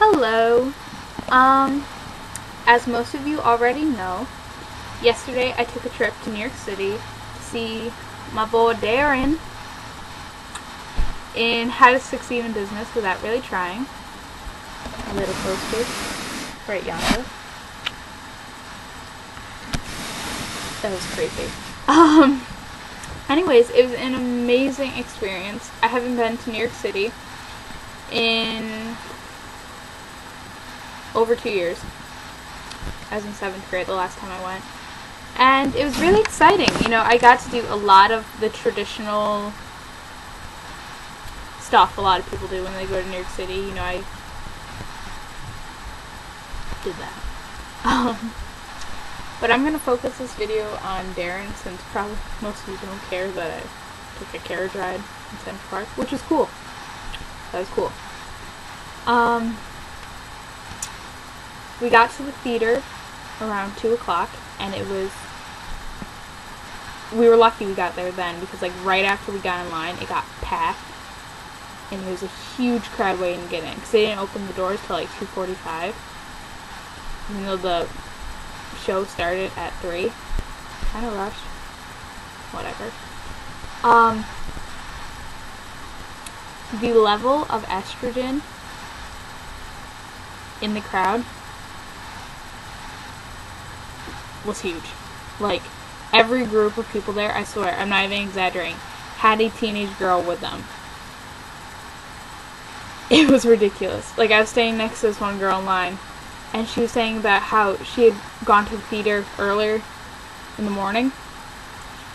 Hello. As most of you already know, yesterday I took a trip to New York City to see my boy Darren in How to Succeed in Business Without Really Trying. A little poster right yonder. That was crazy. Anyways, it was an amazing experience. I haven't been to New York City in over 2 years. I was in 7th grade the last time I went. And it was really exciting. You know, I got to do a lot of the traditional stuff a lot of people do when they go to New York City. You know, I did that. But I'm going to focus this video on Darren, since probably most of you don't care that I took a carriage ride in Central Park, which is cool. That was cool. We got to the theater around 2 o'clock, and we were lucky we got there then, because like right after we got in line, it got packed, and there was a huge crowd waiting to get in, because they didn't open the doors till like 2:45, even though the show started at 3. Kind of rushed. Whatever. The level of estrogen in the crowd was huge. Like, every group of people there, I swear, I'm not even exaggerating, had a teenage girl with them. It was ridiculous. Like, I was staying next to this one girl in line, and she was saying about how she had gone to the theater earlier in the morning.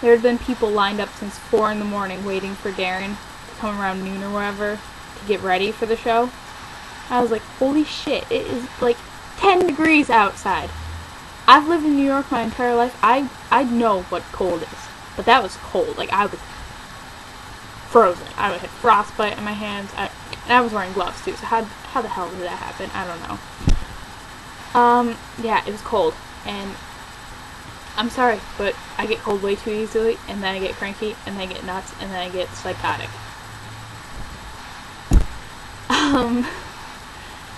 There had been people lined up since 4 in the morning waiting for Darren to come around noon or whatever to get ready for the show. I was like, holy shit, it is like 10 degrees outside. I've lived in New York my entire life. I know what cold is. But that was cold. Like, I was frozen. I would have frostbite in my hands. And I was wearing gloves too, so how the hell did that happen? I don't know. Yeah, it was cold, and I'm sorry, but I get cold way too easily, and then I get cranky, and then I get nuts, and then I get psychotic.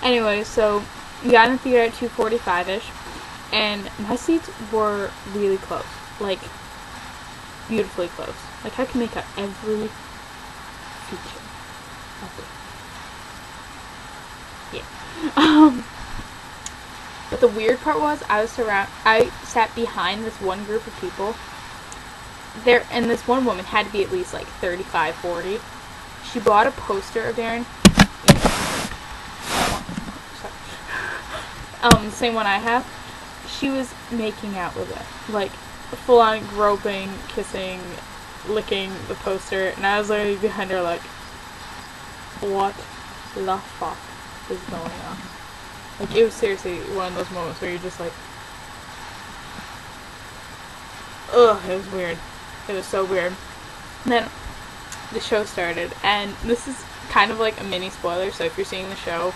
Anyway, so we got in the theater at 2:45-ish, and my seats were really close, like, beautifully close. Like, I can make out every feature of it. Yeah. But the weird part was, I sat behind this one group of people there, and this one woman had to be at least like 35, 40. She bought a poster of Darren, the same one I have. She was making out with it, like full on groping, kissing, licking the poster, and I was literally behind her like, what the fuck is going on? Like, it was seriously one of those moments where you're just like, ugh, it was weird. It was so weird. And then the show started, and this is kind of like a mini spoiler, so if you're seeing the show,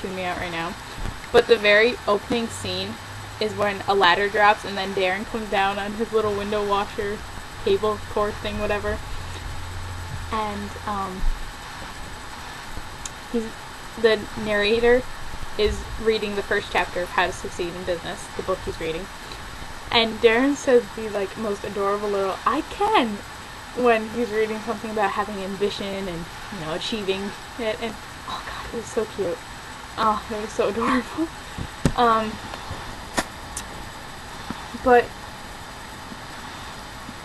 tune me out right now. But the very opening scene is when a ladder drops, and then Darren comes down on his little window washer, cable cord thing, whatever. And, the narrator is reading the first chapter of How to Succeed in Business, the book he's reading. And Darren says the like most adorable little "I can" when he's reading something about having ambition and, you know, achieving it, and oh god, it was so cute. Oh, it was so adorable. But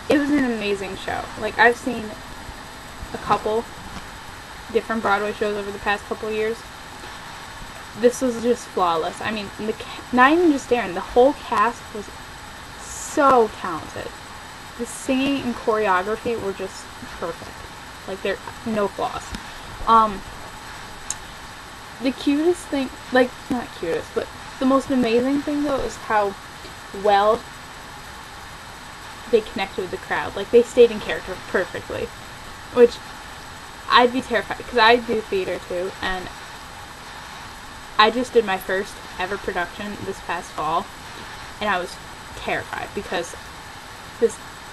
it was an amazing show. Like, I've seen a couple different Broadway shows over the past couple of years. This was just flawless. I mean, not even just Darren, the whole cast was so talented. The singing and choreography were just perfect. Like, there no flaws. The cutest thing, like, not cutest, but the most amazing thing though is how well they connected with the crowd. Like, they stayed in character perfectly, which I'd be terrified, because I do theater too, and I just did my first ever production this past fall, and I was terrified because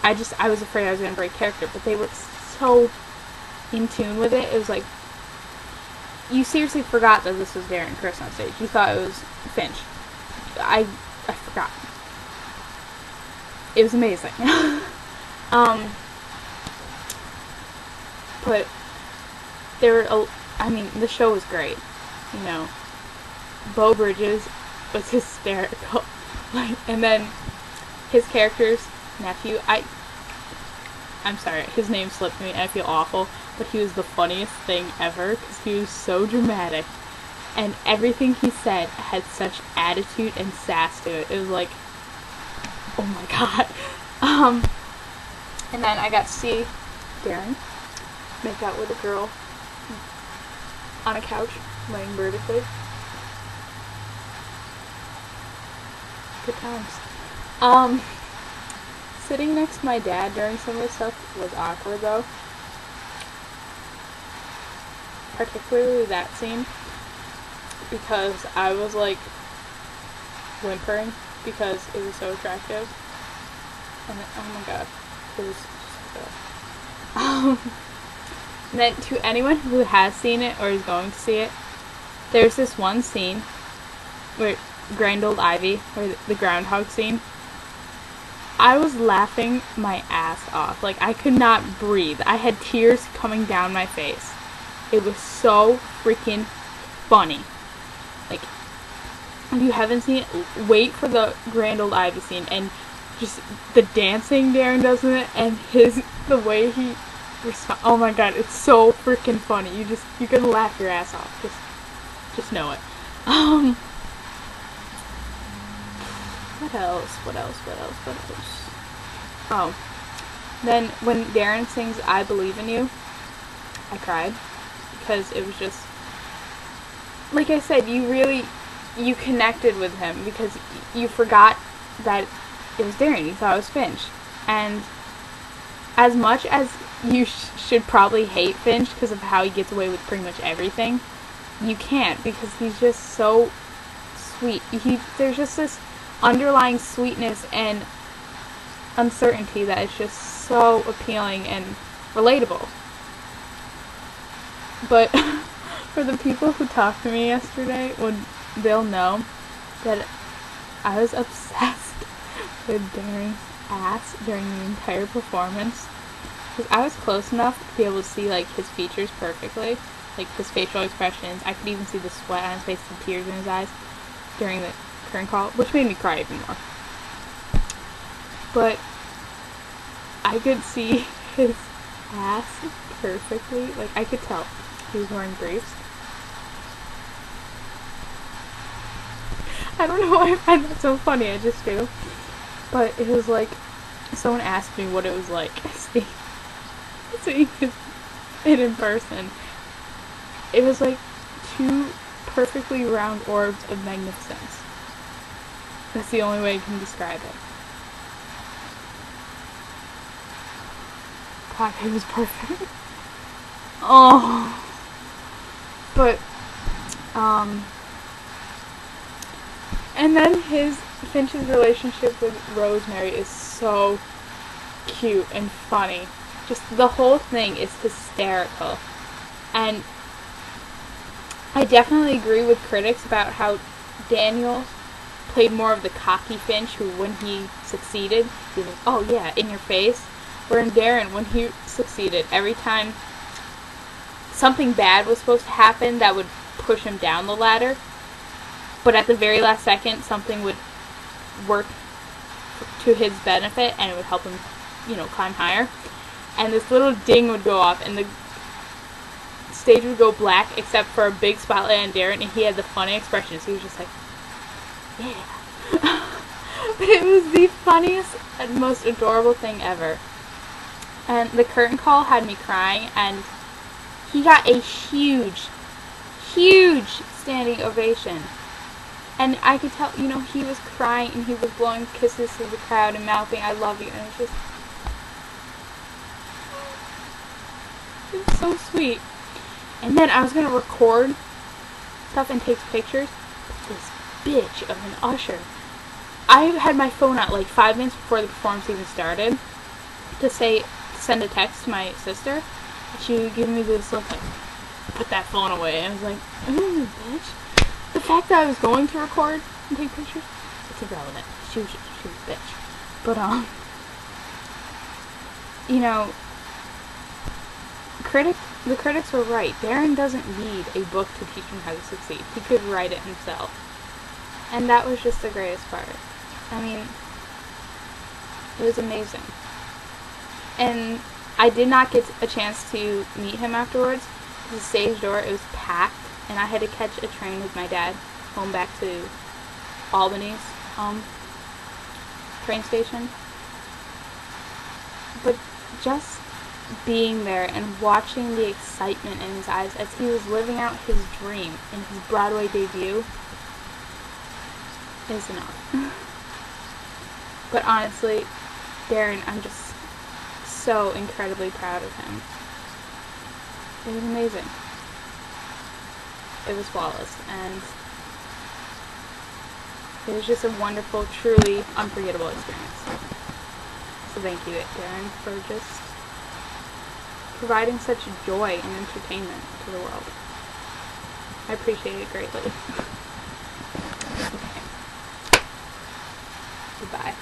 I was afraid I was going to break character, but they were so in tune with it. It was like, you seriously forgot that this was Darren and Criss on stage. You thought it was Finch. I forgot. It was amazing. But the show was great. You know, Beau Bridges was hysterical. And then his character's nephew, I'm sorry, his name slipped me and I feel awful, but he was the funniest thing ever because he was so dramatic. And everything he said had such attitude and sass to it. It was like, oh my god. And then I got to see Darren make out with a girl on a couch, laying vertically. Good times. Sitting next to my dad during some of the stuff was awkward though. Particularly that scene. Because I was like whimpering because it was so attractive. And then, oh my god, it was so good. And then to anyone who has seen it or is going to see it, there's this one scene where Grand Old Ivy, or the groundhog scene, I was laughing my ass off. Like, I could not breathe. I had tears coming down my face. It was so freaking funny. Like, if you haven't seen it, wait for the Grand Old Ivy scene, and just the dancing Darren does in it, and the way he responds. Oh my god, it's so freaking funny. You're gonna laugh your ass off. Just know it. What else? Oh. Then when Darren sings I Believe in You, I cried. Because it was just, like I said, you connected with him because you forgot that it was Darren. You thought it was Finch. And as much as you should probably hate Finch because of how he gets away with pretty much everything, you can't because he's just so sweet. There's just this underlying sweetness and uncertainty that is just so appealing and relatable. But for the people who talked to me yesterday, they'll know that I was obsessed with Darren's ass during the entire performance. Because I was close enough to be able to see, like, his features perfectly. Like, his facial expressions. I could even see the sweat on his face and tears in his eyes during the curtain call, which made me cry even more. But I could see his ass perfectly. Like, I could tell he was wearing briefs. I don't know why I find that so funny, I just do. But it was like, someone asked me what it was like seeing it in person. It was like two perfectly round orbs of magnificence. That's the only way I can describe it. God, it was perfect. Oh. But, and then Finch's relationship with Rosemary is so cute and funny. Just the whole thing is hysterical. And I definitely agree with critics about how Daniel played more of the cocky Finch, who when he succeeded, he was like, oh yeah, in your face. Where in Darren, when he succeeded, every time something bad was supposed to happen that would push him down the ladder, but at the very last second, something would work to his benefit and it would help him, climb higher. And this little ding would go off and the stage would go black except for a big spotlight on Darren, and he had the funny expressions. He was just like, yeah. But it was the funniest and most adorable thing ever. And the curtain call had me crying, and he got a huge standing ovation. And I could tell, he was crying and he was blowing kisses to the crowd and mouthing, I love you. And it was so sweet. And then I was going to record stuff and take pictures. This bitch of an usher. I had my phone out like 5 minutes before the performance even started to send a text to my sister. She would give me this look like, put that phone away. I was like, bitch. The fact that I was going to record and take pictures, it's irrelevant. She was a bitch. But, you know, the critics were right. Darren doesn't need a book to teach him how to succeed. He could write it himself. And that was just the greatest part. I mean, it was amazing. And I did not get a chance to meet him afterwards. The stage door, it was packed, and I had to catch a train with my dad home back to Albany's train station. But just being there and watching the excitement in his eyes as he was living out his dream in his Broadway debut is enough. But honestly, Darren, I'm just so incredibly proud of him. It was amazing. It was flawless, and it was just a wonderful, truly unforgettable experience. So thank you, Darren, for just providing such joy and entertainment to the world. I appreciate it greatly. Okay. Goodbye.